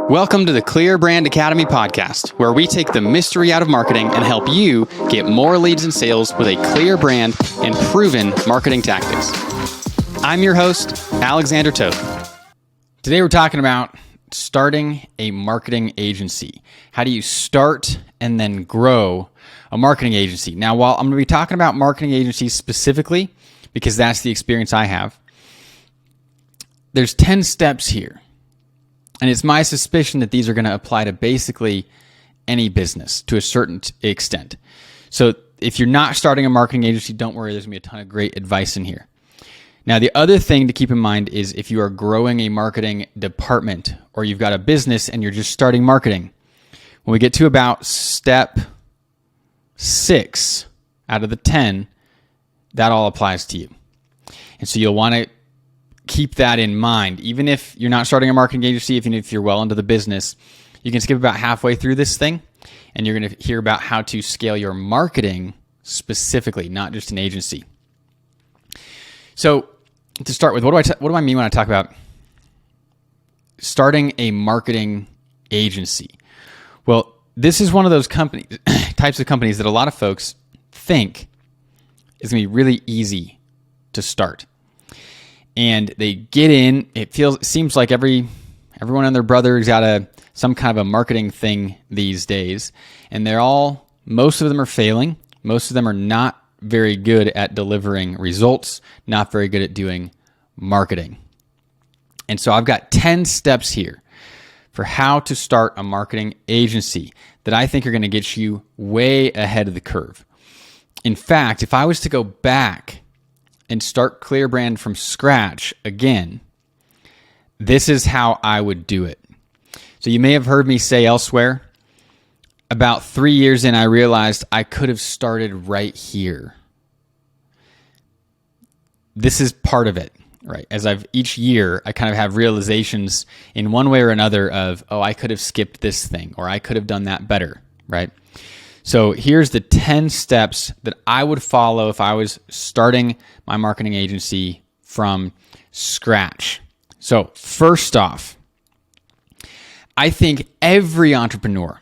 Welcome to the Clear Brand Academy podcast, where we take the mystery out of marketing and help you get more leads and sales with a clear brand and proven marketing tactics. I'm your host, Alexander Toth. Today we're talking about starting a marketing agency. How do you start and then grow a marketing agency? Now, while I'm going to be talking about marketing agencies specifically, because that's the experience I have, there's 10 steps here. And it's my suspicion that these are going to apply to basically any business to a certain extent. So if you're not starting a marketing agency, don't worry, there's going to be a ton of great advice in here. Now, the other thing to keep in mind is if you are growing a marketing department or you've got a business and you're just starting marketing, when we get to about step 6 out of the 10, that all applies to you. And so you'll want to keep that in mind. Even if you're not starting a marketing agency, even if you're well into the business, you can skip about halfway through this thing and you're going to hear about how to scale your marketing specifically, not just an agency. So to start with, what do I mean when I talk about starting a marketing agency? Well, this is one of those types of companies that a lot of folks think is going to be really easy to start. And they get in, it seems like everyone and their brother's got some kind of a marketing thing these days. And most of them are failing. Most of them are not very good at delivering results, not very good at doing marketing. And so I've got 10 steps here for how to start a marketing agency that I think are going to get you way ahead of the curve. In fact, if I was to go back and start Clear Brand from scratch again, this is how I would do it. So you may have heard me say elsewhere, about 3 years in, I realized I could have started right here. This is part of it, right? As each year, I kind of have realizations in one way or another of, I could have skipped this thing, or I could have done that better, right? So here's the 10 steps that I would follow if I was starting my marketing agency from scratch. So first off, I think every entrepreneur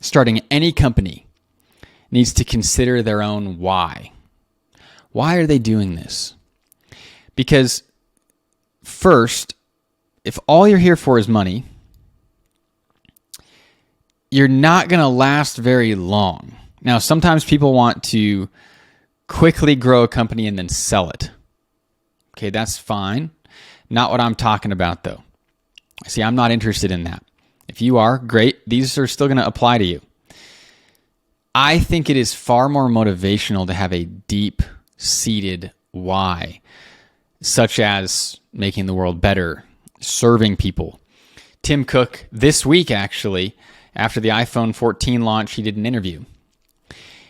starting any company needs to consider their own why. Why are they doing this? Because first, if all you're here for is money, you're not going to last very long. Now, sometimes people want to quickly grow a company and then sell it. Okay, that's fine. Not what I'm talking about, though. See, I'm not interested in that. If you are, great. These are still going to apply to you. I think it is far more motivational to have a deep-seated why, such as making the world better, serving people. Tim Cook, this week actually, after the iPhone 14 launch, he did an interview.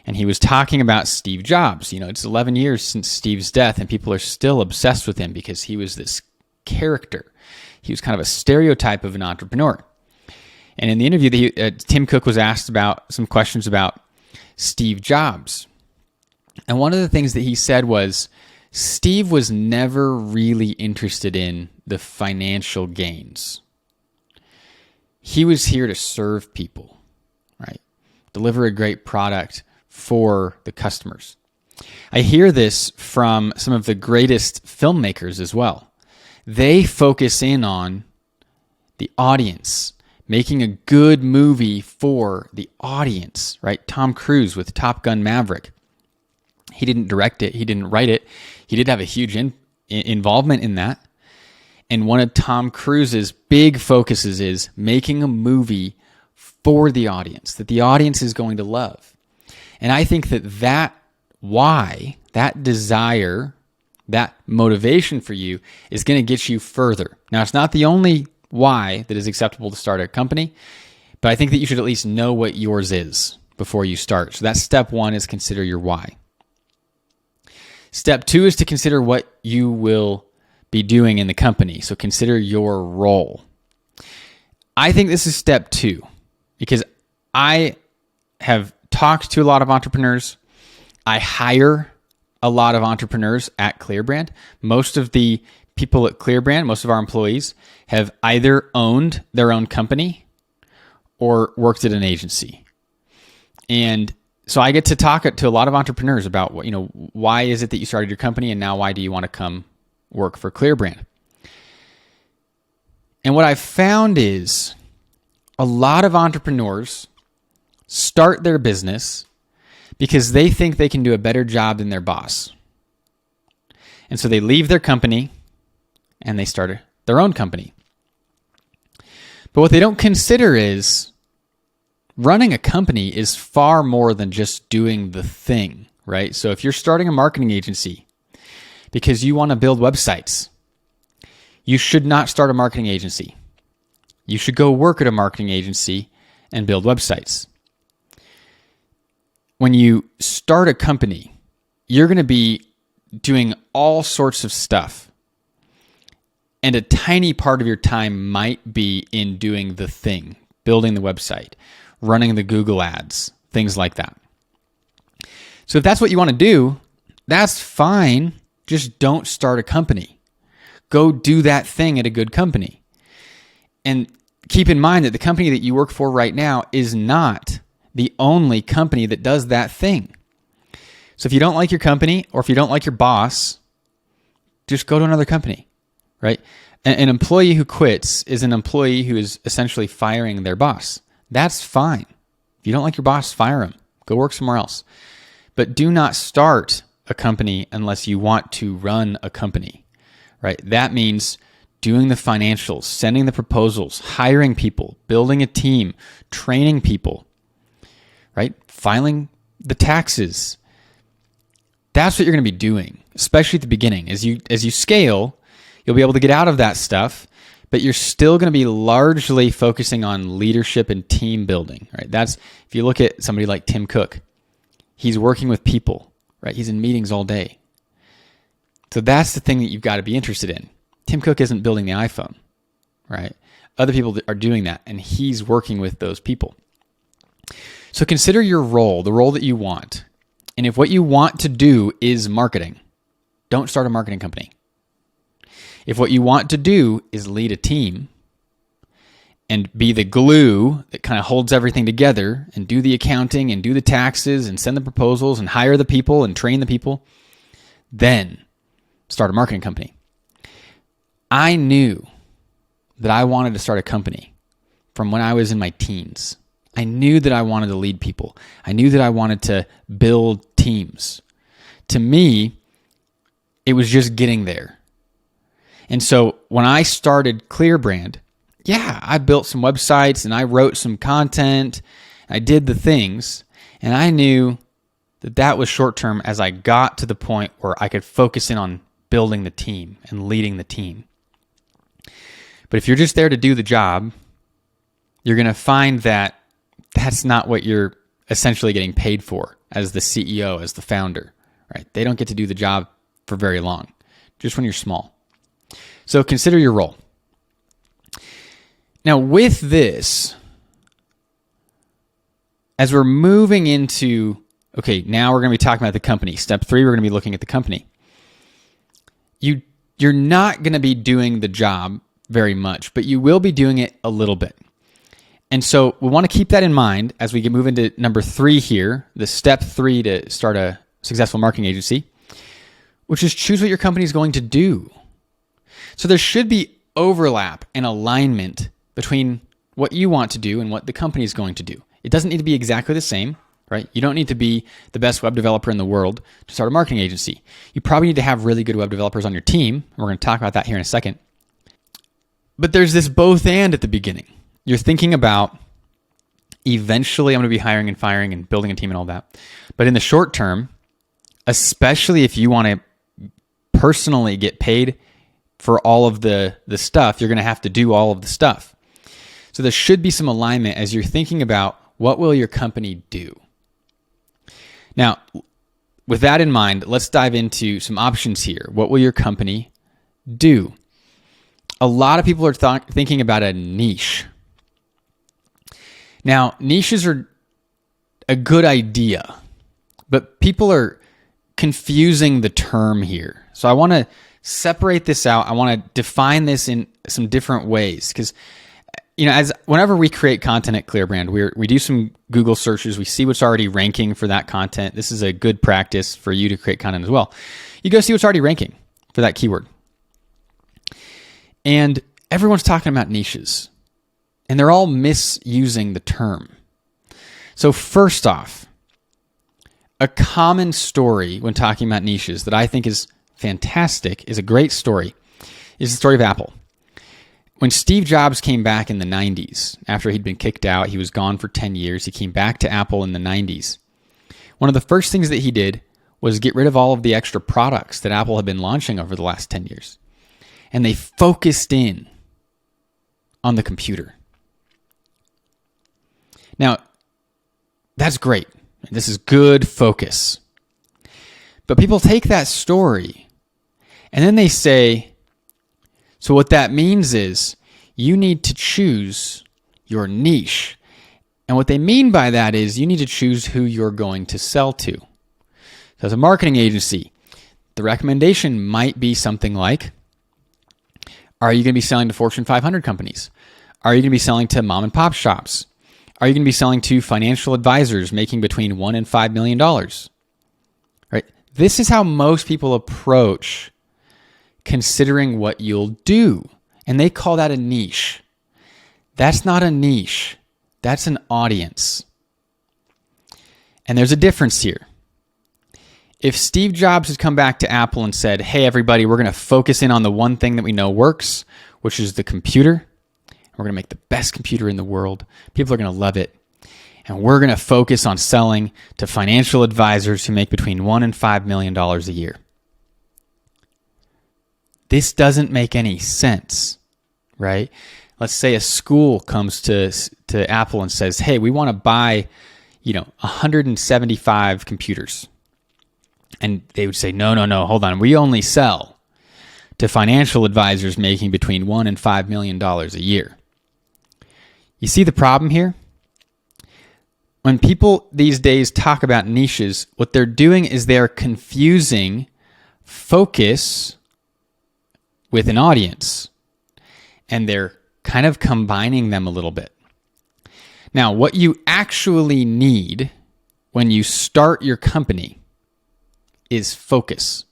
And he was talking about Steve Jobs. You know, it's 11 years since Steve's death, and people are still obsessed with him because he was this character. He was kind of a stereotype of an entrepreneur. And in the interview, Tim Cook was asked about some questions about Steve Jobs. And one of the things that he said was, Steve was never really interested in the financial gains. He was here to serve people, right? Deliver a great product for the customers. I hear this from some of the greatest filmmakers as well. They focus in on the audience, making a good movie for the audience, right? Tom Cruise with Top Gun Maverick. He didn't direct it. He didn't write it. He did have a huge involvement in that. And one of Tom Cruise's big focuses is making a movie for the audience, that the audience is going to love. And I think that why, that desire, that motivation for you is going to get you further. Now, it's not the only why that is acceptable to start a company, but I think that you should at least know what yours is before you start. So that's step 1, is consider your why. Step 2 is to consider what you will be doing in the company. So consider your role. I think this is step 2 because I have talked to a lot of entrepreneurs. I hire a lot of entrepreneurs at ClearBrand. Most of the people at ClearBrand, most of our employees, have either owned their own company or worked at an agency. And so I get to talk to a lot of entrepreneurs about what, why is it that you started your company, and now why do you want to come work for ClearBrand? And what I've found is a lot of entrepreneurs start their business because they think they can do a better job than their boss. And so they leave their company and they start their own company. But what they don't consider is running a company is far more than just doing the thing, right? So if you're starting a marketing agency because you want to build websites, you should not start a marketing agency. You should go work at a marketing agency and build websites. When you start a company, you're going to be doing all sorts of stuff. And a tiny part of your time might be in doing the thing, building the website, running the Google ads, things like that. So if that's what you want to do, that's fine. Just don't start a company. Go do that thing at a good company. And keep in mind that the company that you work for right now is not the only company that does that thing. So if you don't like your company, or if you don't like your boss, just go to another company, right? An employee who quits is an employee who is essentially firing their boss. That's fine. If you don't like your boss, fire him. Go work somewhere else. But do not start a company unless you want to run a company, right? That means doing the financials, sending the proposals, hiring people, building a team, training people, right? Filing the taxes. That's what you're going to be doing, especially at the beginning. As you scale, you'll be able to get out of that stuff, but you're still going to be largely focusing on leadership and team building, right? That's, if you look at somebody like Tim Cook, he's working with people, right? He's in meetings all day. So that's the thing that you've got to be interested in. Tim Cook isn't building the iPhone, right? Other people are doing that, and he's working with those people. So consider your role, the role that you want. And if what you want to do is marketing, don't start a marketing company. If what you want to do is lead a team and be the glue that kind of holds everything together and do the accounting and do the taxes and send the proposals and hire the people and train the people, then start a marketing company. I knew that I wanted to start a company from when I was in my teens. I knew that I wanted to lead people. I knew that I wanted to build teams. To me, it was just getting there. And so when I started ClearBrand, I built some websites and I wrote some content. I did the things, and I knew that that was short term as I got to the point where I could focus in on building the team and leading the team. But if you're just there to do the job, you're going to find that that's not what you're essentially getting paid for as the CEO, as the founder, right? They don't get to do the job for very long, just when you're small. So consider your role. Now with this, as we're moving into, now we're going to be talking about the company. Step 3, we're going to be looking at the company. You're not going to be doing the job very much, but you will be doing it a little bit. And so we want to keep that in mind as we move into number 3 here, the step 3 to start a successful marketing agency, which is choose what your company is going to do. So there should be overlap and alignment between what you want to do and what the company is going to do. It doesn't need to be exactly the same, right? You don't need to be the best web developer in the world to start a marketing agency. You probably need to have really good web developers on your team. We're going to talk about that here in a second. But there's this both and at the beginning. You're thinking about, eventually I'm going to be hiring and firing and building a team and all that. But in the short term, especially if you want to personally get paid for all of the stuff, you're going to have to do all of the stuff. So there should be some alignment as you're thinking about what will your company do. Now, with that in mind, let's dive into some options here. What will your company do? A lot of people are thinking about a niche. Now, niches are a good idea, but people are confusing the term here. So I want to separate this out. I want to define this in some different ways because, as whenever we create content at ClearBrand, we do some Google searches. We see what's already ranking for that content. This is a good practice for you to create content as well. You go see what's already ranking for that keyword. And everyone's talking about niches, and they're all misusing the term. So first off, a common story when talking about niches that I think is fantastic, is a great story, is the story of Apple. When Steve Jobs came back in the 90s, after he'd been kicked out, he was gone for 10 years, he came back to Apple in the 90s. One of the first things that he did was get rid of all of the extra products that Apple had been launching over the last 10 years. And they focused in on the computer. Now, that's great. This is good focus. But people take that story and then they say, so what that means is you need to choose your niche. And what they mean by that is you need to choose who you're going to sell to. So as a marketing agency, the recommendation might be something like, are you going to be selling to Fortune 500 companies? Are you going to be selling to mom and pop shops? Are you going to be selling to financial advisors making between $1 and $5 million? Right? This is how most people approach considering what you'll do. And they call that a niche. That's not a niche. That's an audience. And there's a difference here. If Steve Jobs had come back to Apple and said, hey, everybody, we're going to focus in on the one thing that we know works, which is the computer. We're going to make the best computer in the world. People are going to love it. And we're going to focus on selling to financial advisors who make between $1 and $5 million a year. This doesn't make any sense, right? Let's say a school comes to Apple and says, hey, we want to buy, 175 computers. And they would say, no, hold on. We only sell to financial advisors making between $1 and $5 million a year. You see the problem here? When people these days talk about niches, what they're doing is they're confusing focus with an audience. And they're kind of combining them a little bit. Now, what you actually need when you start your company is focus.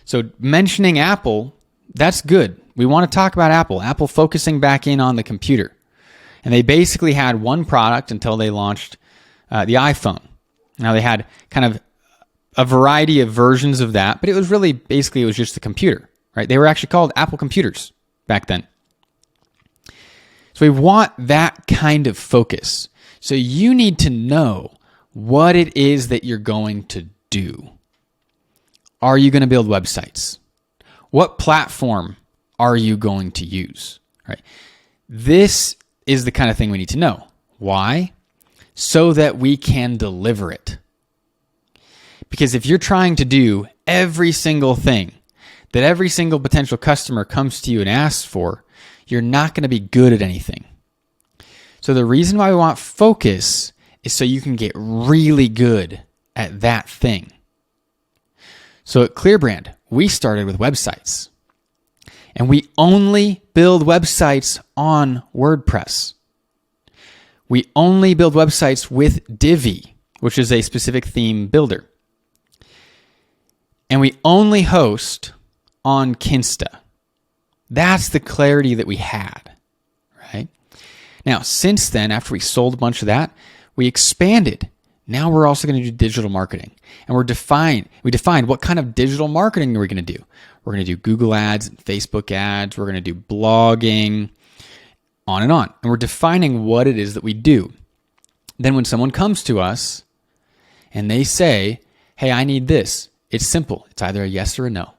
So mentioning Apple, that's good. We want to talk about Apple focusing back in on the computer. And they basically had one product until they launched the iPhone. Now they had kind of a variety of versions of that, but it was really basically it was just the computer, right? They were actually called Apple computers back then. So we want that kind of focus. So you need to know what it is that you're going to do. Are you going to build websites? What platform are you going to use? Right? This is the kind of thing we need to know. Why? So that we can deliver it. Because if you're trying to do every single thing that every single potential customer comes to you and asks for, you're not going to be good at anything. So the reason why we want focus is so you can get really good at that thing. So at ClearBrand, we started with websites. And we only build websites on WordPress. We only build websites with Divi, which is a specific theme builder. And we only host on Kinsta. That's the clarity that we had, right? Now, since then, after we sold a bunch of that, we expanded. Now we're also going to do digital marketing. And we defined what kind of digital marketing are we going to do. We're going to do Google ads and Facebook ads. We're going to do blogging, on and on. And we're defining what it is that we do. Then when someone comes to us and they say, hey, I need this, it's simple. It's either a yes or a no,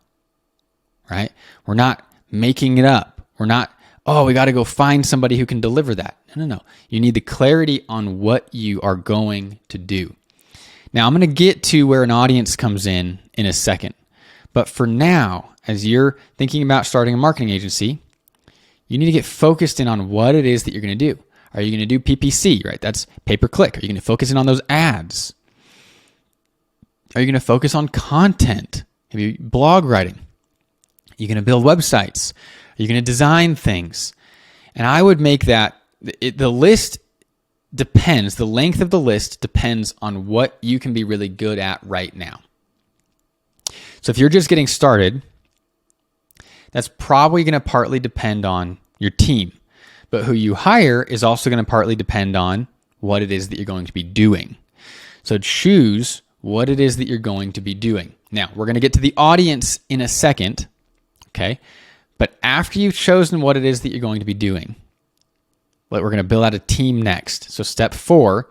right? We're not making it up. We're not, we got to go find somebody who can deliver that. No. You need the clarity on what you are going to do. Now, I'm going to get to where an audience comes in a second. But for now, as you're thinking about starting a marketing agency, you need to get focused in on what it is that you're going to do. Are you going to do PPC, right? That's pay-per-click. Are you going to focus in on those ads? Are you going to focus on content? Maybe blog writing. you going to build websites? Are you going to design things? And I would make that, the list depends, the length of the list depends on what you can be really good at right now. So if you're just getting started, that's probably going to partly depend on your team. But who you hire is also going to partly depend on what it is that you're going to be doing. So choose what it is that you're going to be doing. Now, we're going to get to the audience in a second, okay? But after you've chosen what it is that you're going to be doing, we're going to build out a team next. So step 4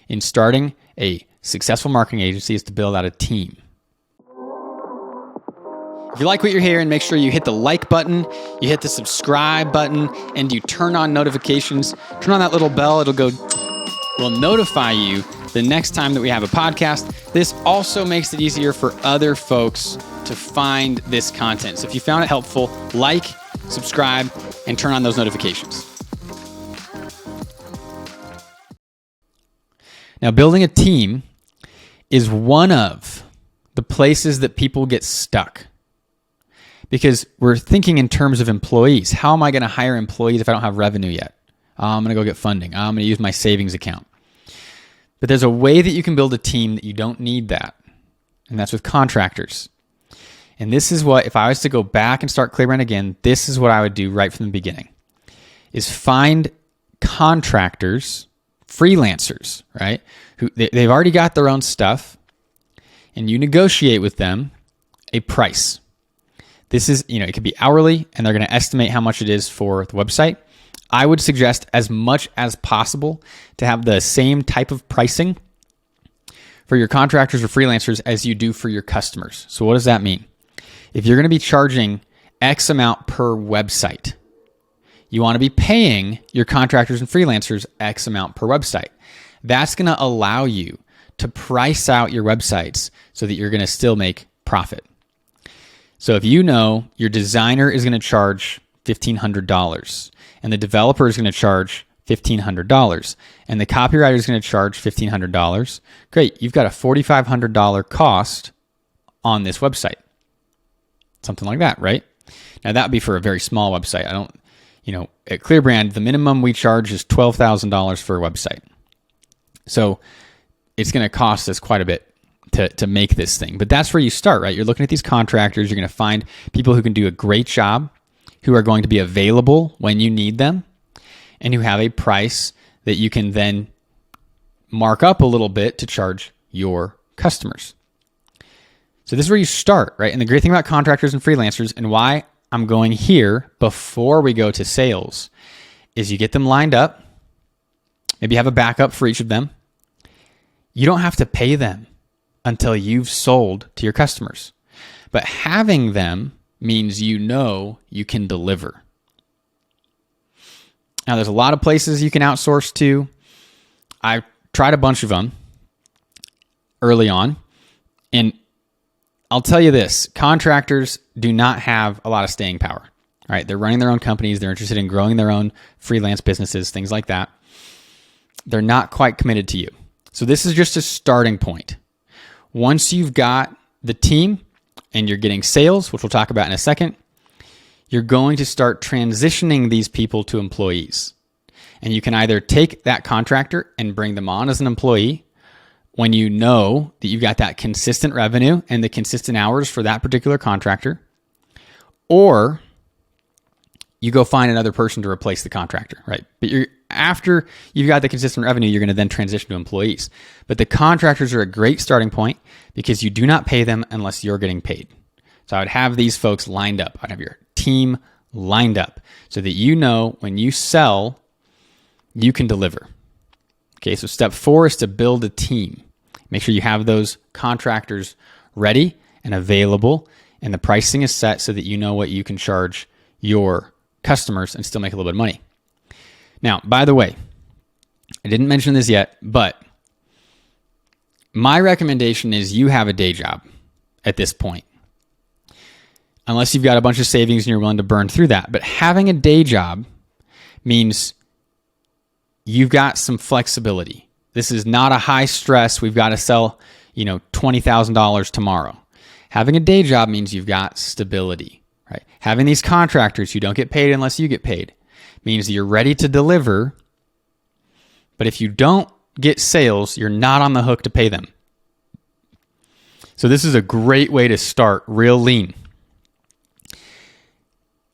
in starting a successful marketing agency is to build out a team. If you like what you're hearing, make sure you hit the like button, you hit the subscribe button, and you turn on notifications. Turn on that little bell. Will notify you the next time that we have a podcast. This also makes it easier for other folks to find this content. So if you found it helpful, like, subscribe, and turn on those notifications. Now, building a team is one of the places that people get stuck. Because we're thinking in terms of employees. How am I going to hire employees if I don't have revenue yet? I'm going to go get funding. I'm going to use my savings account. But there's a way that you can build a team that you don't need that. And that's with contractors. And this is what, if I was to go back and start ClearBrand again, this is what I would do right from the beginning. Is find contractors, freelancers, right? Who they've already got their own stuff. And you negotiate with them a price. This is, it could be hourly, and they're going to estimate how much it is for the website. I would suggest as much as possible to have the same type of pricing for your contractors or freelancers as you do for your customers. So what does that mean? If you're going to be charging X amount per website, you want to be paying your contractors and freelancers X amount per website. That's going to allow you to price out your websites so that you're going to still make profit. So if you know your designer is going to charge $1,500 and the developer is going to charge $1,500 and the copywriter is going to charge $1,500, great. You've got a $4,500 cost on this website. Something like that, right? Now that would be for a very small website. At ClearBrand, the minimum we charge is $12,000 for a website. So it's going to cost us quite a bit to make this thing. But that's where you start, right? You're looking at these contractors. You're going to find people who can do a great job, who are going to be available when you need them, and who have a price that you can then mark up a little bit to charge your customers. So this is where you start, right? And the great thing about contractors and freelancers, and why I'm going here before we go to sales, is you get them lined up. Maybe you have a backup for each of them. You don't have to pay them until you've sold to your customers. But having them means you can deliver. Now, there's a lot of places you can outsource to. I tried a bunch of them early on. And I'll tell you this, contractors do not have a lot of staying power. All right, they're running their own companies. They're interested in growing their own freelance businesses, things like that. They're not quite committed to you. So this is just a starting point. Once you've got the team and you're getting sales, which we'll talk about in a second, you're going to start transitioning these people to employees. And you can either take that contractor and bring them on as an employee when you know that you've got that consistent revenue and the consistent hours for that particular contractor, or you go find another person to replace the contractor, right? But after you've got the consistent revenue, you're going to then transition to employees. But the contractors are a great starting point because you do not pay them unless you're getting paid. So I would have these folks lined up. I'd have your team lined up so that when you sell, you can deliver. Okay, so step 4 is to build a team. Make sure you have those contractors ready and available, and the pricing is set so that you know what you can charge your customers and still make a little bit of money. Now, by the way, I didn't mention this yet, but my recommendation is you have a day job at this point. Unless you've got a bunch of savings and you're willing to burn through that. But having a day job means you've got some flexibility. This is not a high stress, we've got to sell, $20,000 tomorrow. Having a day job means you've got stability, right? Having these contractors who don't get paid unless you get paid means that you're ready to deliver, but if you don't get sales, you're not on the hook to pay them. So this is a great way to start real lean.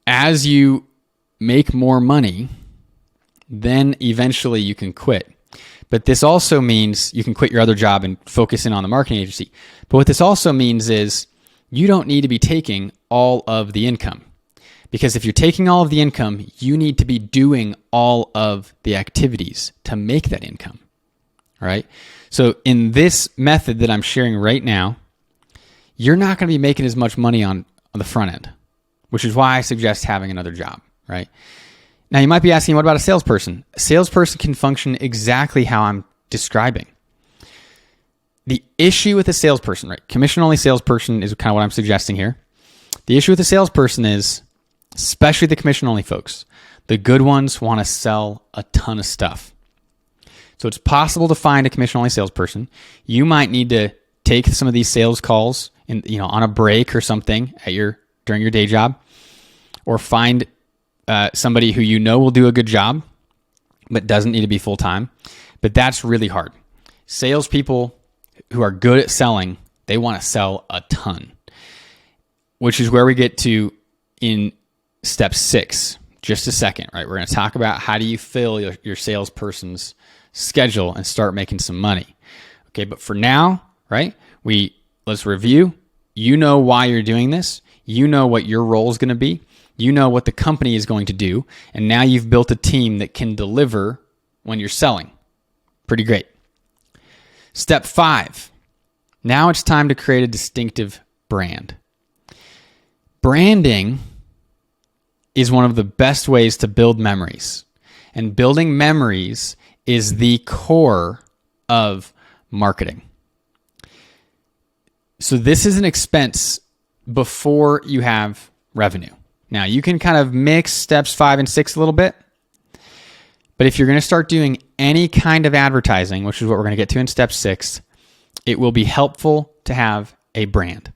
As you make more money, then eventually you can quit. But this also means you can quit your other job and focus in on the marketing agency. But what this also means is you don't need to be taking all of the income. Because if you're taking all of the income, you need to be doing all of the activities to make that income. All right? So in this method that I'm sharing right now, you're not going to be making as much money on the front end, which is why I suggest having another job, right? Now, you might be asking, what about a salesperson? A salesperson can function exactly how I'm describing. The issue with a salesperson, right? Commission-only salesperson is kind of what I'm suggesting here. The issue with a salesperson is, especially the commission-only folks, the good ones want to sell a ton of stuff. So it's possible to find a commission-only salesperson. You might need to take some of these sales calls on a break or something during your day job, or find somebody who you know will do a good job, but doesn't need to be full-time. But that's really hard. Salespeople who are good at selling, they want to sell a ton, which is where we get to in step 6. Just a second, right? We're going to talk about how do you fill your salesperson's schedule and start making some money. Okay, but for now, right? Let's review. You know why you're doing this. You know what your role is going to be. You know what the company is going to do. And now you've built a team that can deliver when you're selling. Pretty great. Step 5. Now it's time to create a distinctive brand. Branding is one of the best ways to build memories. And building memories is the core of marketing. So this is an expense before you have revenue. Now, you can kind of mix steps 5 and 6 a little bit. But if you're going to start doing any kind of advertising, which is what we're going to get to in step 6, it will be helpful to have a brand.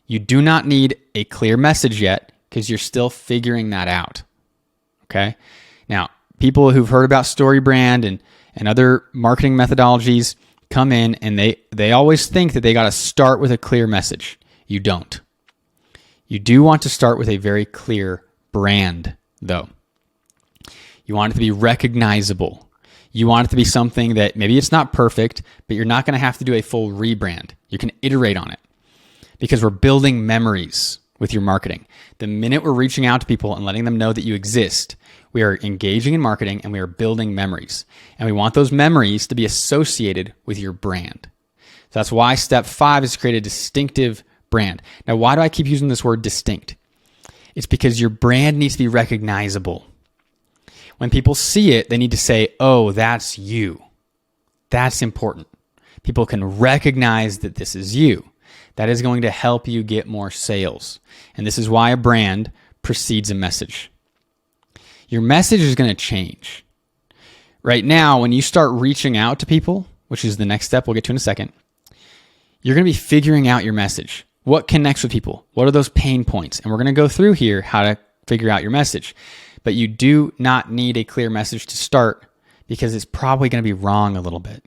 You do not need a clear message yet because you're still figuring that out. Okay? Now, people who've heard about StoryBrand and other marketing methodologies come in and they always think that they got to start with a clear message. You don't. You do want to start with a very clear brand, though. You want it to be recognizable. You want it to be something that maybe it's not perfect, but you're not going to have to do a full rebrand. You can iterate on it because we're building memories with your marketing. The minute we're reaching out to people and letting them know that you exist, we are engaging in marketing and we are building memories. And we want those memories to be associated with your brand. So that's why step 5 is to create a distinctive brand. Now, why do I keep using this word distinct? It's because your brand needs to be recognizable. When people see it, they need to say, oh, that's you. That's important. People can recognize that this is you. That is going to help you get more sales. And this is why a brand precedes a message. Your message is going to change. Right now, when you start reaching out to people, which is the next step we'll get to in a second, you're going to be figuring out your message. What connects with people? What are those pain points? And we're going to go through here how to figure out your message. But you do not need a clear message to start because it's probably going to be wrong a little bit.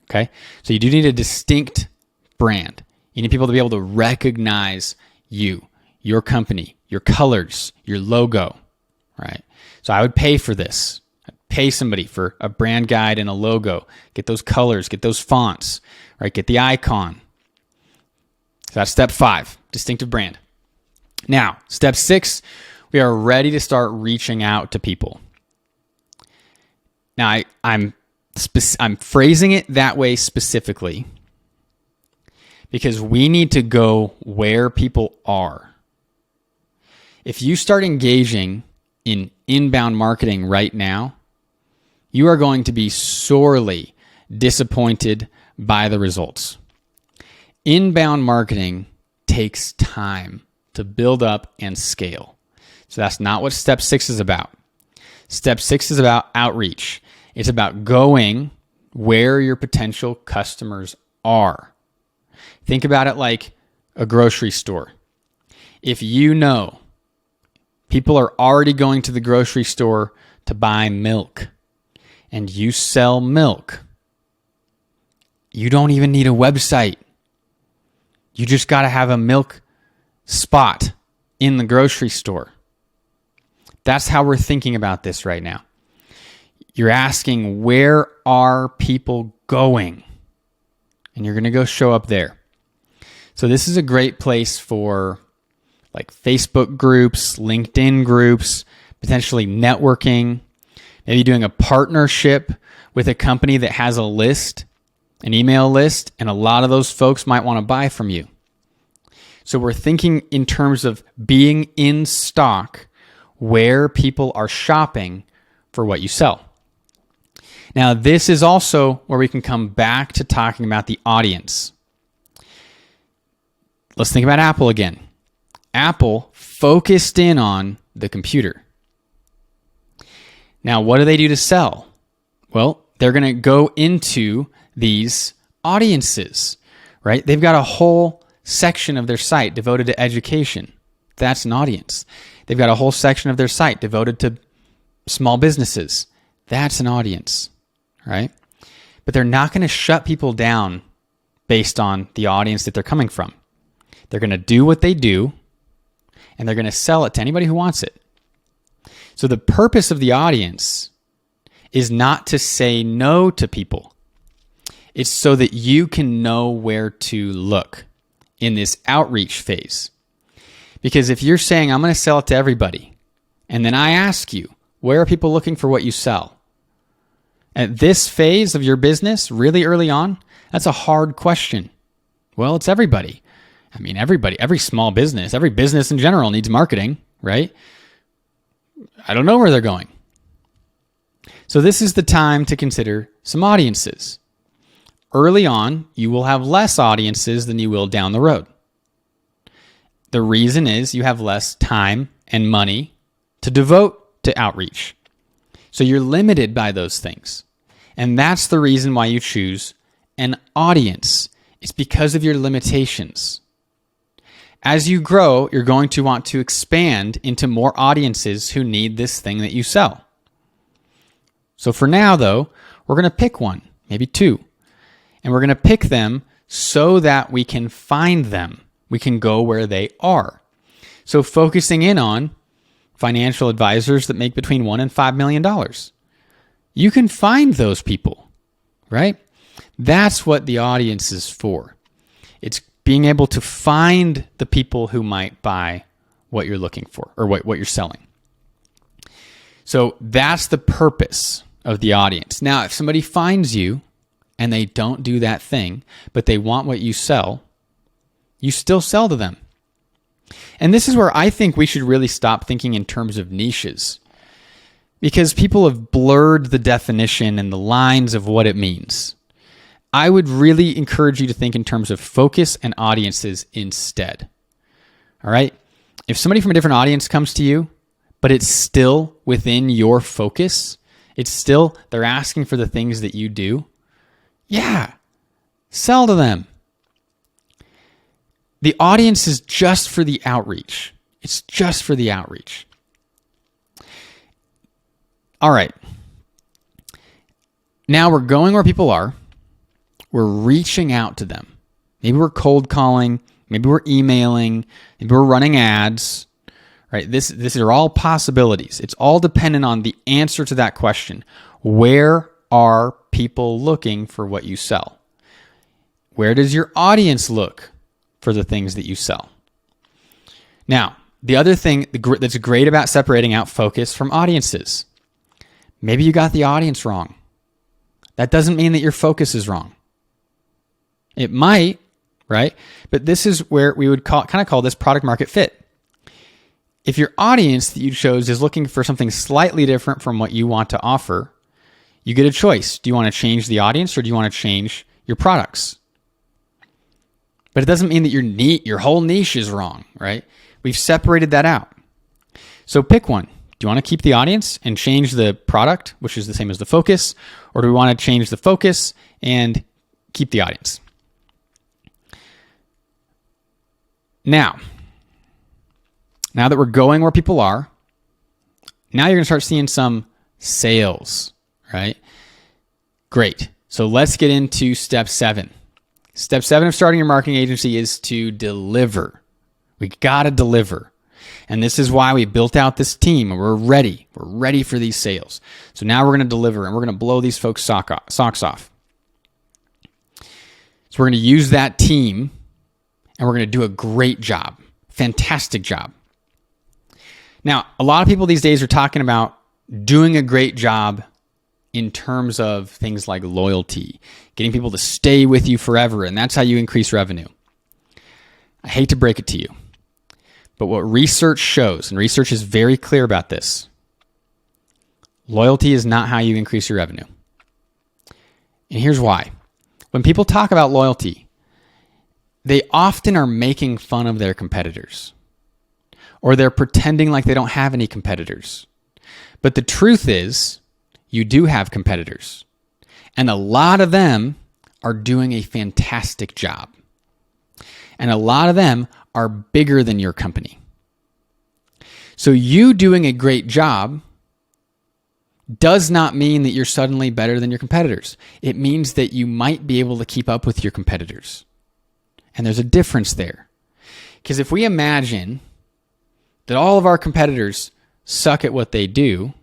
Okay? So you do need a distinct brand. You need people to be able to recognize you, your company, your colors, your logo, right? So I would pay for this. I'd pay somebody for a brand guide and a logo. Get those colors, get those fonts, right? Get the icon. So that's step 5, distinctive brand. Now, step 6, we are ready to start reaching out to people. Now, I'm phrasing it that way specifically because we need to go where people are. If you start engaging in inbound marketing right now, you are going to be sorely disappointed by the results. Inbound marketing takes time to build up and scale. So that's not what step 6 is about. Step 6 is about outreach. It's about going where your potential customers are. Think about it like a grocery store. If you know People are already going to the grocery store to buy milk, and you sell milk. You don't even need a website. You just got to have a milk spot in the grocery store. That's how we're thinking about this right now. You're asking, where are people going? And you're going to go show up there. So this is a great place for like Facebook groups, LinkedIn groups, potentially networking, maybe doing a partnership with a company that has a list, an email list, and a lot of those folks might want to buy from you. So we're thinking in terms of being in stock where people are shopping for what you sell. Now, this is also where we can come back to talking about the audience. Let's think about Apple again. Apple focused in on the computer. Now, what do they do to sell? Well, they're going to go into these audiences, right? They've got a whole section of their site devoted to education. That's an audience. They've got a whole section of their site devoted to small businesses. That's an audience, right? But they're not going to shut people down based on the audience that they're coming from. They're going to do what they do, and they're going to sell it to anybody who wants it. So the purpose of the audience is not to say no to people. It's so that you can know where to look in this outreach phase. Because if you're saying, I'm going to sell it to everybody, and then I ask you, where are people looking for what you sell? At this phase of your business, really early on, that's a hard question. Well, it's everybody. I mean, everybody, every small business, every business in general needs marketing, right? I don't know where they're going. So this is the time to consider some audiences. Early on, you will have less audiences than you will down the road. The reason is you have less time and money to devote to outreach. So you're limited by those things. And that's the reason why you choose an audience. It's because of your limitations. As you grow, you're going to want to expand into more audiences who need this thing that you sell. So for now, though, we're going to pick one, maybe two. And we're going to pick them so that we can find them. We can go where they are. So focusing in on financial advisors that make between $1 and $5 million. You can find those people, right? That's what the audience is for. It's being able to find the people who might buy what you're looking for or what you're selling. So that's the purpose of the audience. Now, if somebody finds you and they don't do that thing, but they want what you sell, you still sell to them. And this is where I think we should really stop thinking in terms of niches, because people have blurred the definition and the lines of what it means. I would really encourage you to think in terms of focus and audiences instead. All right? If somebody from a different audience comes to you, but it's still within your focus, it's still, they're asking for the things that you do, yeah, sell to them. The audience is just for the outreach. It's just for the outreach. All right. Now we're going where people are. We're reaching out to them. Maybe we're cold calling. Maybe we're emailing. Maybe we're running ads. Right? This are all possibilities. It's all dependent on the answer to that question. Where are people looking for what you sell? Where does your audience look for the things that you sell? Now, the other thing that's great about separating out focus from audiences, maybe you got the audience wrong. That doesn't mean that your focus is wrong. It might, right? But this is where we would call this product market fit. If your audience that you chose is looking for something slightly different from what you want to offer, you get a choice. Do you want to change the audience or do you want to change your products? But it doesn't mean that your whole niche is wrong, right? We've separated that out. So pick one. Do you want to keep the audience and change the product, which is the same as the focus? Or do we want to change the focus and keep the audience? Now that we're going where people are, Now you're going to start seeing some sales, right? Great. So let's get into step 7. Step 7 of starting your marketing agency is to deliver. We got to deliver. And this is why we built out this team, and we're ready. We're ready for these sales. So now we're going to deliver, and we're going to blow these folks' socks off. So we're going to use that team, and we're going to do a great job. Fantastic job. Now, a lot of people these days are talking about doing a great job in terms of things like loyalty, getting people to stay with you forever, and that's how you increase revenue. I hate to break it to you, but what research shows, and research is very clear about this, loyalty is not how you increase your revenue. And here's why. When people talk about loyalty, they often are making fun of their competitors, or they're pretending like they don't have any competitors. But the truth is, you do have competitors, and a lot of them are doing a fantastic job. And a lot of them are bigger than your company. So you doing a great job does not mean that you're suddenly better than your competitors. It means that you might be able to keep up with your competitors. And there's a difference there. Because if we imagine that all of our competitors suck at what they do,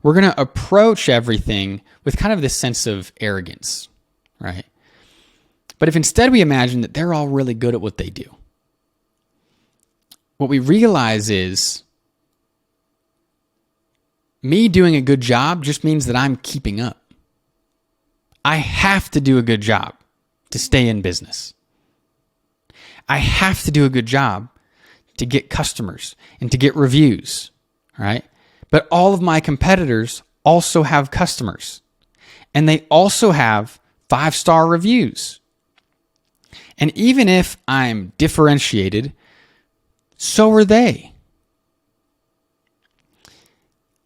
we're going to approach everything with kind of this sense of arrogance, right? But if instead we imagine that they're all really good at what they do, what we realize is me doing a good job just means that I'm keeping up. I have to do a good job to stay in business. I have to do a good job to get customers and to get reviews, right? But all of my competitors also have customers, and they also have 5-star reviews. And even if I'm differentiated, so are they.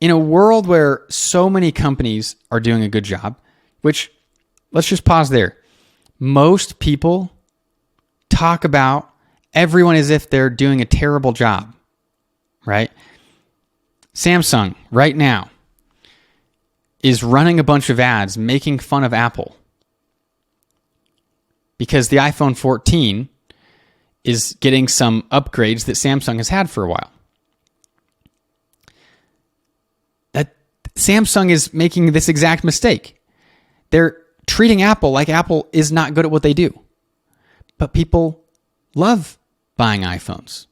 In a world where so many companies are doing a good job, which, let's just pause there. Most people talk about everyone as if they're doing a terrible job, right? Samsung, right now, is running a bunch of ads making fun of Apple because the iPhone 14 is getting some upgrades that Samsung has had for a while. That Samsung is making this exact mistake. They're treating Apple like Apple is not good at what they do. But people love buying iPhones.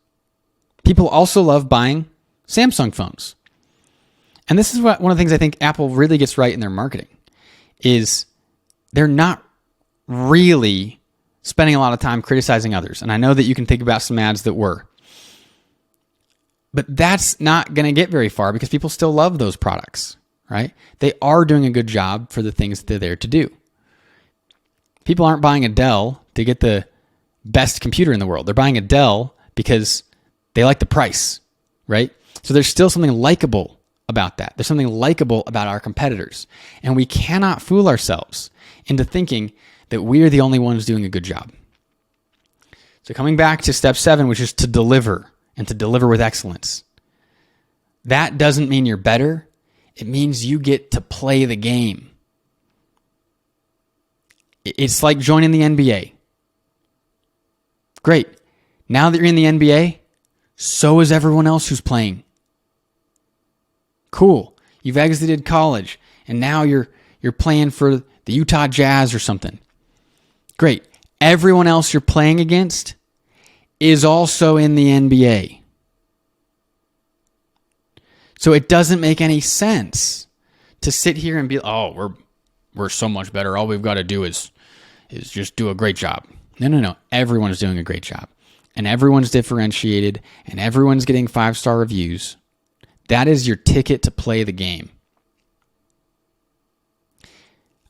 People also love buying Samsung phones. And this is one of the things I think Apple really gets right in their marketing is they're not really spending a lot of time criticizing others. And I know that you can think about some ads that were. But that's not going to get very far because people still love those products, right? They are doing a good job for the things that they're there to do. People aren't buying a Dell to get the best computer in the world. They're buying a Dell because they like the price, right? So there's still something likable about that. There's something likable about our competitors. And we cannot fool ourselves into thinking that we're the only ones doing a good job. So coming back to step 7, which is to deliver and to deliver with excellence. That doesn't mean you're better. It means you get to play the game. It's like joining the NBA. Great. Now that you're in the NBA, so is everyone else who's playing. Cool. You've exited college, and now you're playing for the Utah Jazz or something. Great. Everyone else you're playing against is also in the NBA. So it doesn't make any sense to sit here and be, oh, we're so much better. All we've got to do is just do a great job. No. Everyone's doing a great job. And everyone's differentiated, and everyone's getting 5-star reviews. That is your ticket to play the game.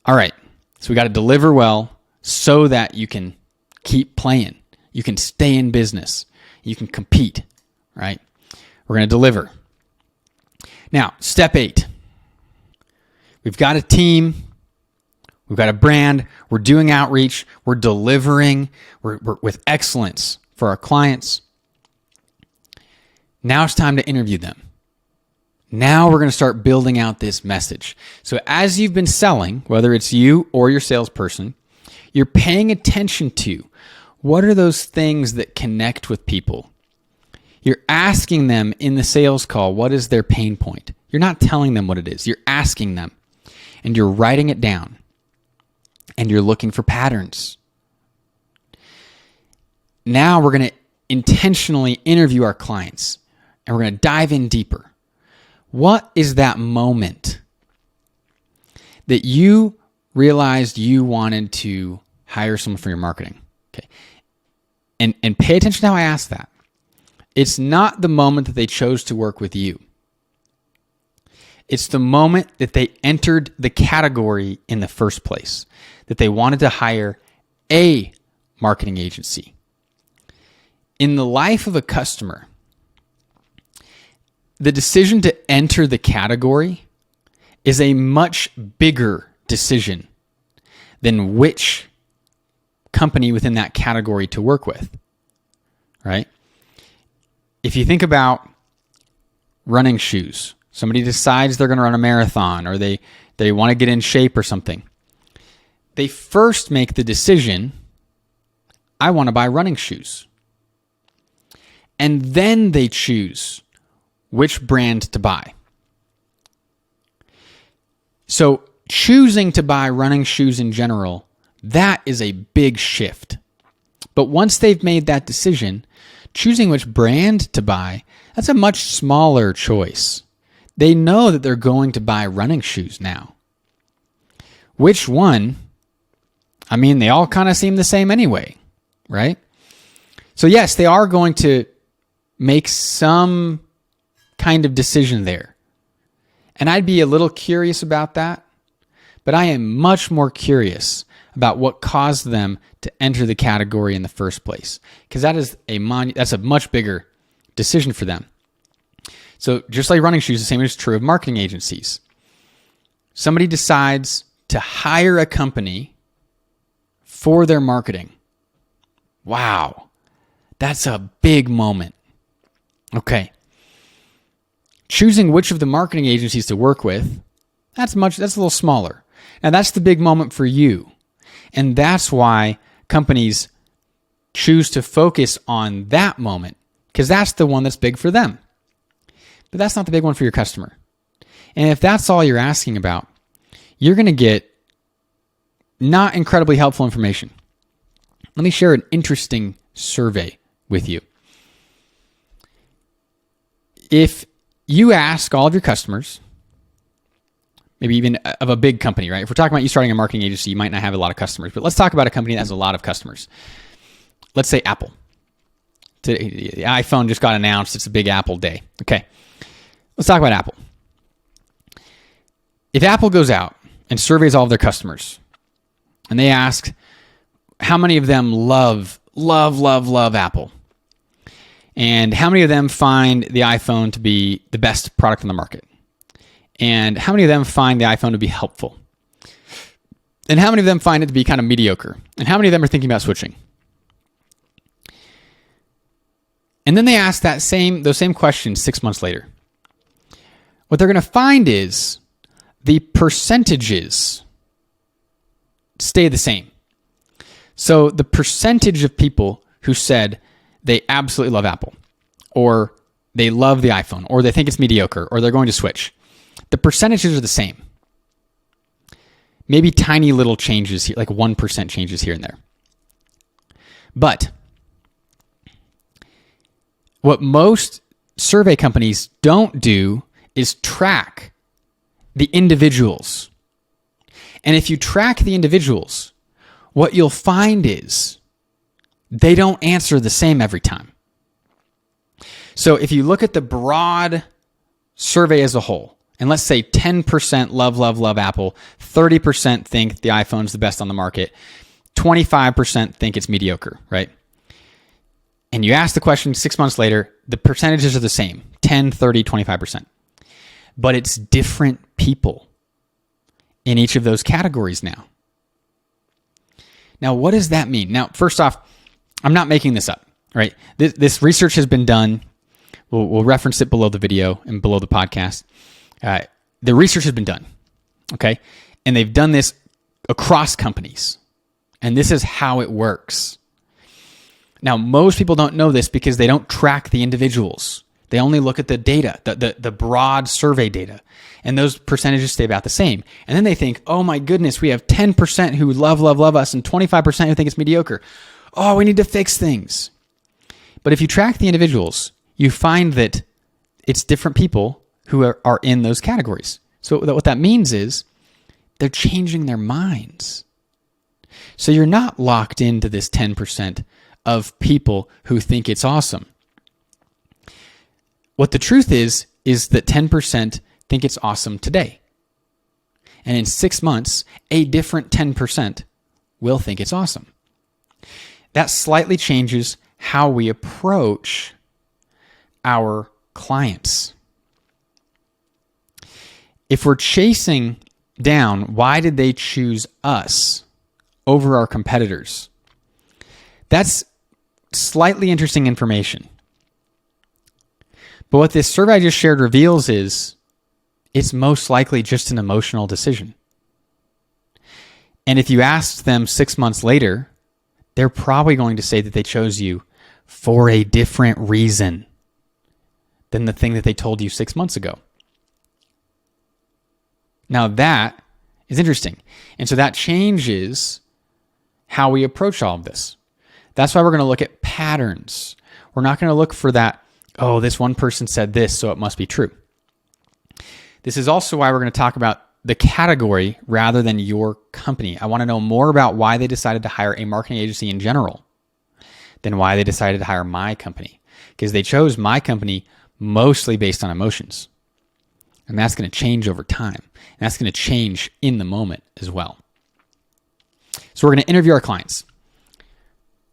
All right. So we got to deliver well so that you can keep playing. You can stay in business. You can compete, right? We're going to deliver. Now, step 8. We've got a team. We've got a brand. We're doing outreach. We're delivering. We're with excellence for our clients. Now it's time to interview them. Now we're going to start building out this message. So as you've been selling, whether it's you or your salesperson, you're paying attention to what are those things that connect with people. You're asking them in the sales call, what is their pain point? You're not telling them what it is. You're asking them, and you're writing it down, and you're looking for patterns. Now we're going to intentionally interview our clients, and we're going to dive in deeper. What is that moment that you realized you wanted to hire someone for your marketing? Okay. And pay attention to how I ask that. It's not the moment that they chose to work with you. It's the moment that they entered the category in the first place, that they wanted to hire a marketing agency. In the life of a customer, the decision to enter the category is a much bigger decision than which company within that category to work with, right? If you think about running shoes, somebody decides they're going to run a marathon or they want to get in shape or something. They first make the decision, I want to buy running shoes. And then they choose which brand to buy. So choosing to buy running shoes in general, that is a big shift. But once they've made that decision, choosing which brand to buy, that's a much smaller choice. They know that they're going to buy running shoes now. Which one? I mean, they all kind of seem the same anyway, right? So yes, they are going to make some kind of decision there. And I'd be a little curious about that, but I am much more curious about what caused them to enter the category in the first place, because that's a much bigger decision for them. So just like running shoes, the same is true of marketing agencies. Somebody decides to hire a company for their marketing. Wow, that's a big moment. Okay. Choosing which of the marketing agencies to work with, that's a little smaller. Now that's the big moment for you. And that's why companies choose to focus on that moment, because that's the one that's big for them. But that's not the big one for your customer. And if that's all you're asking about, you're going to get not incredibly helpful information. Let me share an interesting survey with you. If you ask all of your customers, maybe even of a big company, right? If we're talking about you starting a marketing agency, you might not have a lot of customers, but let's talk about a company that has a lot of customers. Let's say Apple. The iPhone just got announced. It's a big Apple day. Okay. Let's talk about Apple. If Apple goes out and surveys all of their customers, and they ask how many of them love Apple, and how many of them find the iPhone to be the best product on the market, and how many of them find the iPhone to be helpful, and how many of them find it to be kind of mediocre, and how many of them are thinking about switching. And then they ask those same questions 6 months later. What they're going to find is the percentages stay the same. So the percentage of people who said they absolutely love Apple, or they love the iPhone, or they think it's mediocre, or they're going to switch, the percentages are the same. Maybe tiny little changes here, like 1% changes here and there. But what most survey companies don't do is track the individuals. And if you track the individuals, what you'll find is they don't answer the same every time. So if you look at the broad survey as a whole, and let's say 10% love Apple, 30% think the iPhone's the best on the market, 25% think it's mediocre, right? And you ask the question 6 months later, the percentages are the same, 10, 30, 25%. But it's different people in each of those categories now. Now, what does that mean? Now, first off, I'm not making this up, right? This research has been done We'll reference it below the video and below the podcast. The research has been done, okay? And they've done this across companies. And this is how it works. Now, most people don't know this because they don't track the individuals. They only look at the data, the broad survey data. And those percentages stay about the same. And then they think, oh my goodness, we have 10% who love us and 25% who think it's mediocre. Oh, we need to fix things. But if you track the individuals, you find that it's different people who are in those categories. So what that means is they're changing their minds. So you're not locked into this 10% of people who think it's awesome. What the truth is that 10% think it's awesome today. And in 6 months, a different 10% will think it's awesome. That slightly changes how we approach our clients. If we're chasing down, why did they choose us over our competitors? That's slightly interesting information. But what this survey I just shared reveals is it's most likely just an emotional decision. And if you asked them 6 months later, they're probably going to say that they chose you for a different reason than the thing that they told you 6 months ago. Now that is interesting. And so that changes how we approach all of this. That's why we're going to look at patterns. We're not going to look for that, oh, this one person said this, so it must be true. This is also why we're going to talk about the category rather than your company. I want to know more about why they decided to hire a marketing agency in general than why they decided to hire my company. Because they chose my company mostly based on emotions. And that's going to change over time. And that's going to change in the moment as well. So we're going to interview our clients.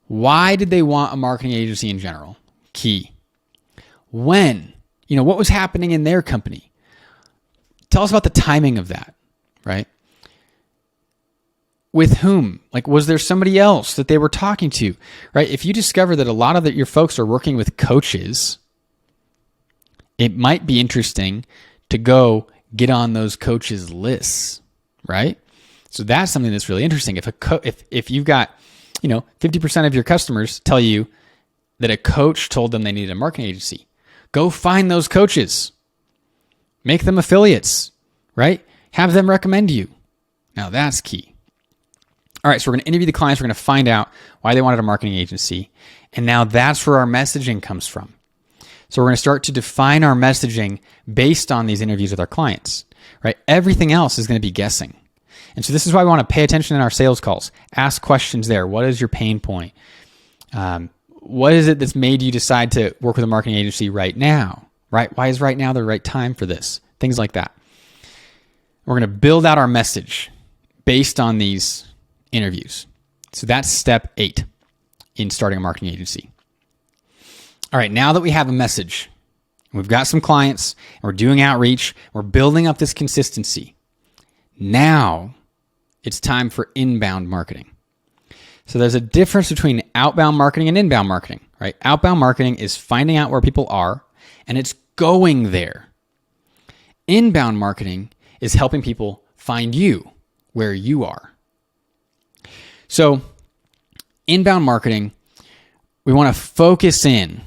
Why did they want a marketing agency in general? Key. When? What was happening in their company? Tell us about the timing of that, right? With whom? Was there somebody else that they were talking to, right? If you discover that a lot of your folks are working with coaches, it might be interesting to go get on those coaches' lists, right? So that's something that's really interesting. If you've got, 50% of your customers tell you that a coach told them they needed a marketing agency, go find those coaches. Make them affiliates, right? Have them recommend you. Now that's key. All right, so we're going to interview the clients. We're going to find out why they wanted a marketing agency. And now that's where our messaging comes from. So we're going to start to define our messaging based on these interviews with our clients, right? Everything else is going to be guessing. And so this is why we want to pay attention in our sales calls. Ask questions there. What is your pain point? What is it that's made you decide to work with a marketing agency right now? Right? Why is right now the right time for this? Things like that. We're going to build out our message based on these interviews. So that's step 8 in starting a marketing agency. All right, now that we have a message, we've got some clients, and we're doing outreach, we're building up this consistency. Now it's time for inbound marketing. So there's a difference between outbound marketing and inbound marketing, right? Outbound marketing is finding out where people are, and it's going there. Inbound marketing is helping people find you where you are. So inbound marketing, we want to focus in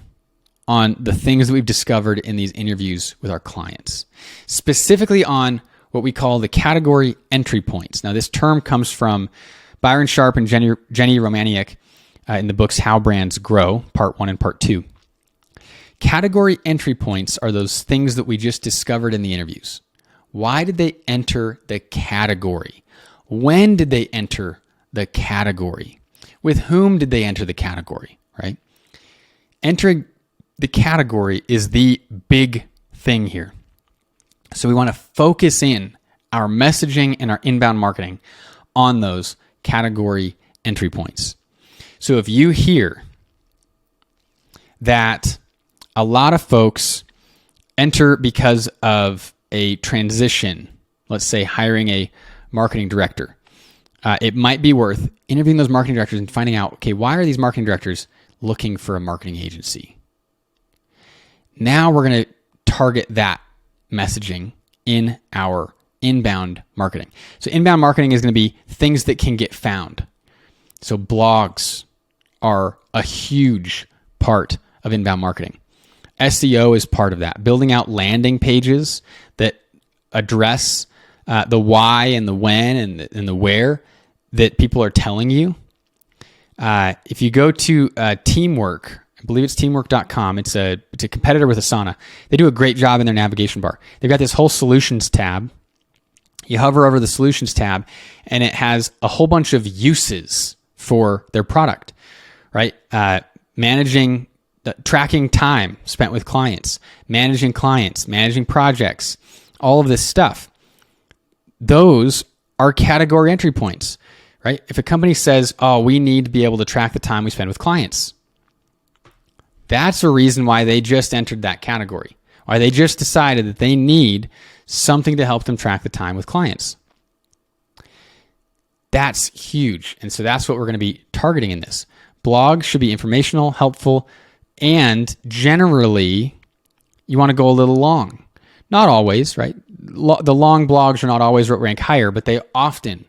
on the things that we've discovered in these interviews with our clients, specifically on what we call the category entry points. Now, this term comes from Byron Sharp and Jenny Romaniuk in the books How Brands Grow, Part 1 and Part 2. Category entry points are those things that we just discovered in the interviews. Why did they enter the category? When did they enter the category? With whom did they enter the category, right? Entering the category is the big thing here. So we want to focus in our messaging and our inbound marketing on those category entry points. So if you hear that a lot of folks enter because of a transition, let's say hiring a marketing director, it might be worth interviewing those marketing directors and finding out, okay, why are these marketing directors looking for a marketing agency? Now we're going to target that messaging in our inbound marketing. So inbound marketing is going to be things that can get found. So blogs are a huge part of inbound marketing. SEO is part of that. Building out landing pages that address the why and the when and the where that people are telling you. If you go to Teamwork, I believe it's teamwork.com. It's a competitor with Asana. They do a great job in their navigation bar. They've got this whole solutions tab. You hover over the solutions tab and it has a whole bunch of uses for their product, right? Tracking time spent with clients, managing projects, all of this stuff. Those are category entry points, right? If a company says, oh, we need to be able to track the time we spend with clients, that's a reason why they just entered that category, why they just decided that they need something to help them track the time with clients. That's huge. And so that's what we're going to be targeting in this. Blogs should be informational, helpful, and generally you want to go a little long. Not always, right? The long blogs are not always what rank higher, but they often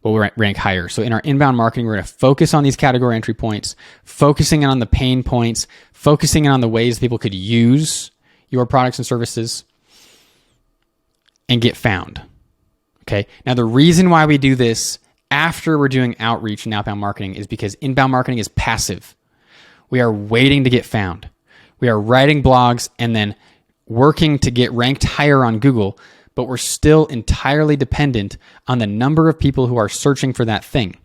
will rank higher. So in our inbound marketing, we're going to focus on these category entry points, focusing on the pain points, focusing on the ways people could use your products and services and get found. Okay. Now, the reason why we do this after we're doing outreach and outbound marketing is because inbound marketing is passive. We are waiting to get found. We are writing blogs and then working to get ranked higher on Google, but we're still entirely dependent on the number of people who are searching for that thing,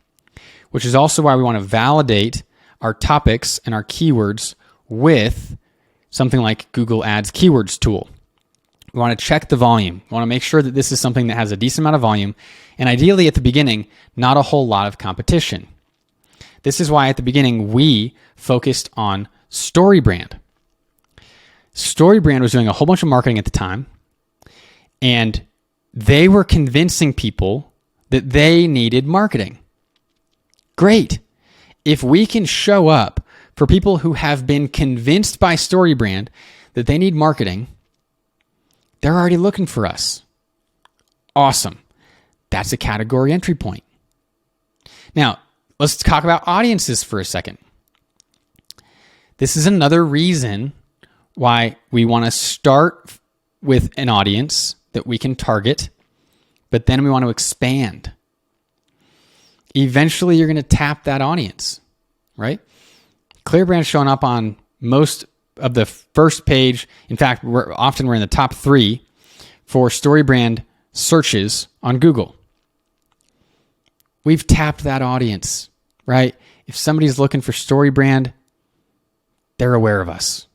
which is also why we want to validate our topics and our keywords with something like Google Ads Keywords tool. We want to check the volume. We want to make sure that this is something that has a decent amount of volume, and ideally at the beginning, not a whole lot of competition. This is why at the beginning we focused on StoryBrand. StoryBrand was doing a whole bunch of marketing at the time, and they were convincing people that they needed marketing. Great. If we can show up for people who have been convinced by StoryBrand that they need marketing, they're already looking for us. Awesome. That's a category entry point. Now, let's talk about audiences for a second. This is another reason why we want to start with an audience that we can target, but then we want to expand. Eventually, you're going to tap that audience, right? ClearBrand's showing up on most of the first page. In fact, we're in the top 3 for StoryBrand searches on Google. We've tapped that audience, right? If somebody's looking for StoryBrand, they're aware of us.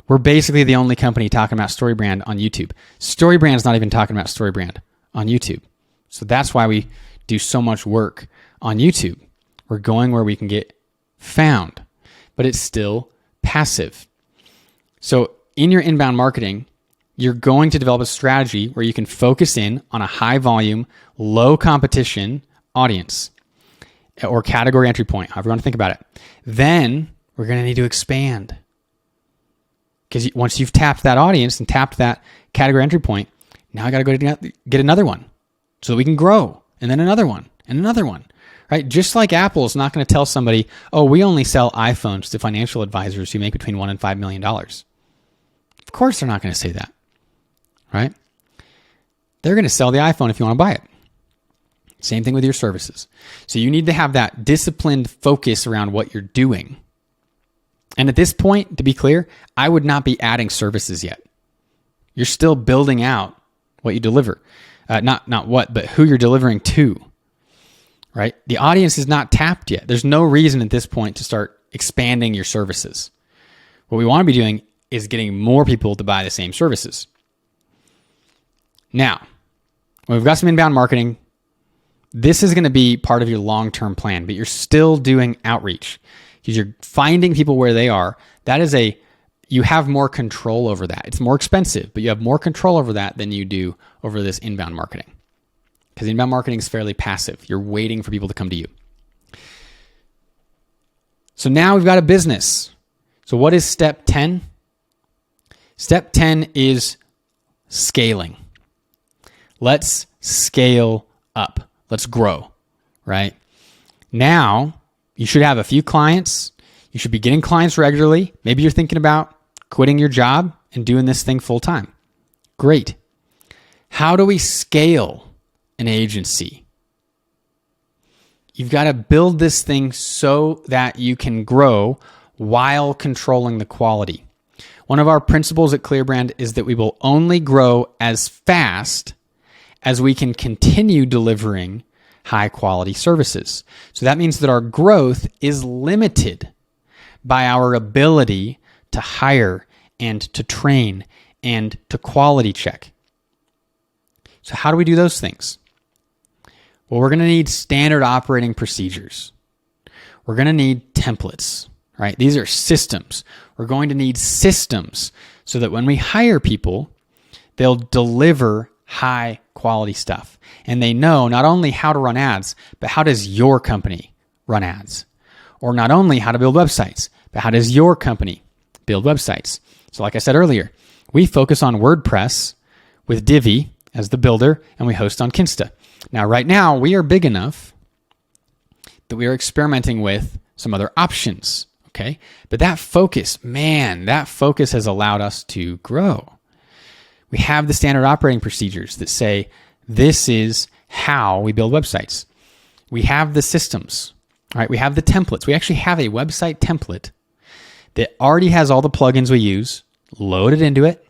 We're basically the only company talking about StoryBrand on YouTube. StoryBrand's not even talking about StoryBrand on YouTube. So that's why we do so much work on YouTube. We're going where we can get found, but it's still passive. So in your inbound marketing, you're going to develop a strategy where you can focus in on a high volume, low competition audience or category entry point, however you want to think about it. Then we're going to need to expand. Because once you've tapped that audience and tapped that category entry point, now I got to go get another one so that we can grow, and then another one and another one, right? Just like Apple is not going to tell somebody, oh, we only sell iPhones to financial advisors who make between $1 and $5 million. Of course they're not going to say that, right? They're going to sell the iPhone if you want to buy it. Same thing with your services. So you need to have that disciplined focus around what you're doing. And at this point, to be clear, I would not be adding services yet. You're still building out what you deliver. Not what, but who you're delivering to, right? The audience is not tapped yet. There's no reason at this point to start expanding your services. What we want to be doing is getting more people to buy the same services. Now, when we've got some inbound marketing, this is going to be part of your long-term plan, but you're still doing outreach because you're finding people where they are. You have more control over that. It's more expensive, but you have more control over that than you do over this inbound marketing. Because inbound marketing is fairly passive. You're waiting for people to come to you. So now we've got a business. So what is step 10? Step 10 is scaling. Let's scale up. Let's grow, right? Now, you should have a few clients. You should be getting clients regularly. Maybe you're thinking about quitting your job and doing this thing full time. Great. How do we scale an agency? You've got to build this thing so that you can grow while controlling the quality. One of our principles at ClearBrand is that we will only grow as fast as we can continue delivering high quality services. So that means that our growth is limited by our ability to hire and to train and to quality check. So how do we do those things? Well, we're going to need standard operating procedures. We're going to need templates, right? These are systems. We're going to need systems so that when we hire people, they'll deliver high quality stuff. And they know not only how to run ads, but how does your company run ads? Or not only how to build websites, but how does your company build websites? So like I said earlier, we focus on WordPress with Divi as the builder, and we host on Kinsta. Now, right now, we are big enough that we are experimenting with some other options, okay? But that focus has allowed us to grow. We have the standard operating procedures that say, this is how we build websites. We have the systems, right? We have the templates. We actually have a website template that already has all the plugins we use loaded into it.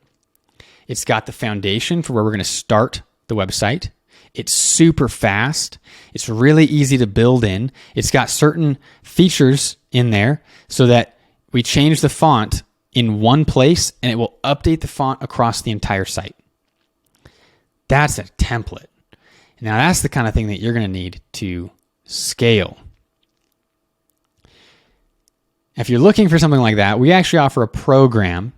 It's got the foundation for where we're going to start the website. It's super fast. It's really easy to build in. It's got certain features in there so that we change the font in one place and it will update the font across the entire site. That's a template. Now that's the kind of thing that you're going to need to scale. If you're looking for something like that, we actually offer a program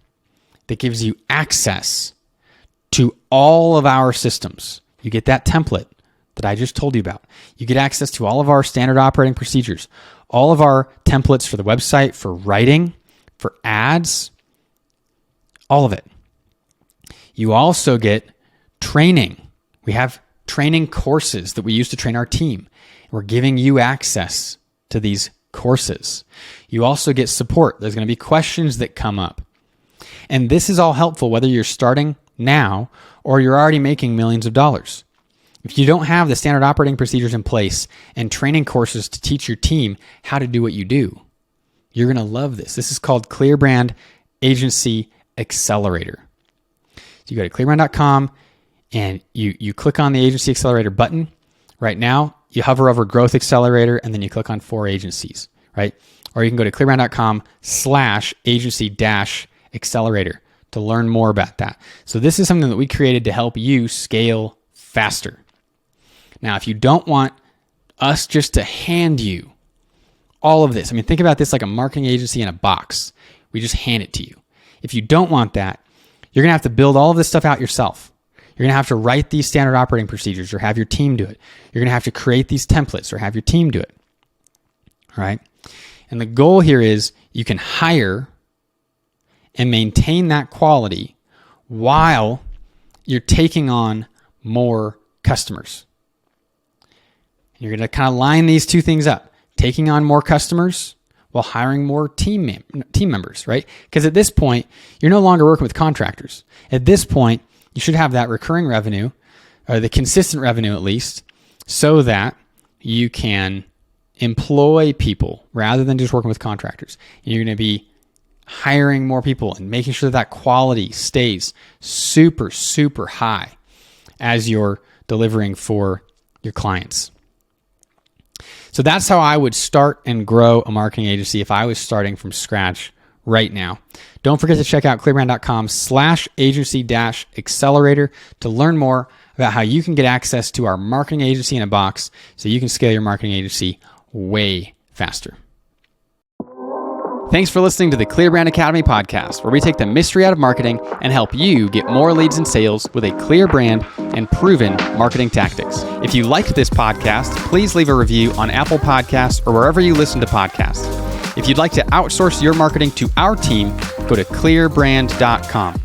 that gives you access to all of our systems. You get that template that I just told you about. You get access to all of our standard operating procedures, all of our templates for the website, for writing, for ads, all of it. You also get training. We have training courses that we use to train our team. We're giving you access to these courses. You also get support. There's going to be questions that come up. And this is all helpful whether you're starting now or you're already making millions of dollars. If you don't have the standard operating procedures in place and training courses to teach your team how to do what you do, you're going to love this. This is called ClearBrand Agency Accelerator. So you go to clearbrand.com and you click on the Agency Accelerator button. Right now, you hover over Growth Accelerator and then you click on 4 agencies, right? Or you can go to clearbrand.com/agency-accelerator to learn more about that. So this is something that we created to help you scale faster. Now, if you don't want us just to hand you all of this, I mean, think about this like a marketing agency in a box. We just hand it to you. If you don't want that, you're going to have to build all of this stuff out yourself. You're going to have to write these standard operating procedures or have your team do it. You're going to have to create these templates or have your team do it. All right? And the goal here is you can hire and maintain that quality while you're taking on more customers. You're going to kind of line these two things up, taking on more customers while hiring more team members, right? Because at this point, you're no longer working with contractors. At this point, you should have that recurring revenue, or the consistent revenue at least, so that you can employ people rather than just working with contractors. And you're going to be hiring more people and making sure that quality stays super, super high as you're delivering for your clients. So that's how I would start and grow a marketing agency if I was starting from scratch right now. Don't forget to check out clearbrand.com/agency-accelerator to learn more about how you can get access to our marketing agency in a box so you can scale your marketing agency way faster. Thanks for listening to the ClearBrand Academy podcast, where we take the mystery out of marketing and help you get more leads and sales with a clear brand and proven marketing tactics. If you liked this podcast, please leave a review on Apple Podcasts or wherever you listen to podcasts. If you'd like to outsource your marketing to our team, go to clearbrand.com.